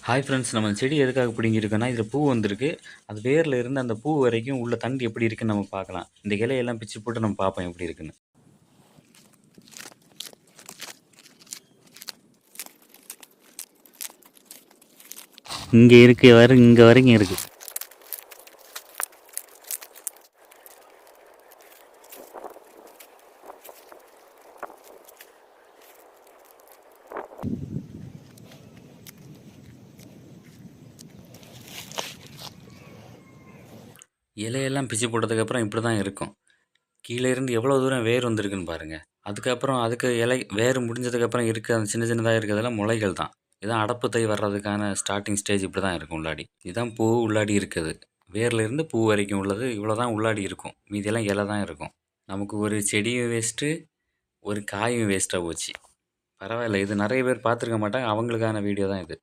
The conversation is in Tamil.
ஹாய் ஃப்ரெண்ட்ஸ், நம்ம செடி எதுக்காக பிடுங்கியிருக்கோன்னா, இதில பூ வந்திருக்கு. அது வேர்ல இருந்து அந்த பூ வரைக்கும் உள்ள தண்டு எப்படி இருக்குன்னு நம்ம பார்க்கலாம். இந்த இலையெல்லாம் பிச்சு போட்டு நம்ம பார்ப்போம் எப்படி இருக்குன்னு. இங்க இருக்கு இங்க வரைக்கும் இருக்கு. இலையெல்லாம் பிச்சு போட்டதுக்கப்புறம் இப்படி தான் இருக்கும். கீழே இருந்து எவ்வளோ தூரம் வேர் வந்திருக்குன்னு பாருங்க. அதுக்கப்புறம் அதுக்கு இலை வேர் முடிஞ்சதுக்கப்புறம் இருக்க அந்த சின்ன சின்னதா இருக்கிறதெல்லாம் முளைகள் தான். இதான் அடப்பு தை வர்றதுக்கான ஸ்டார்ட்டிங் ஸ்டேஜ் இப்படி தான் இருக்கும் உள்ளாடி. இதான் பூ உள்ளாடி இருக்குது. வேர்ல இருந்து பூ வரைக்கும் உள்ளது இவ்வளோ தான் உள்ளாடி இருக்கும். மீதியெல்லாம் இலை தான் இருக்கும். நமக்கு ஒரு செடியும் வேஸ்ட்டு, ஒரு காயும் வேஸ்ட்டா போச்சு. பரவாயில்ல. இது நெறைய பேர் பார்த்துருக்க மாட்டாங்க. அவங்களுக்கான வீடியோ தான் இது.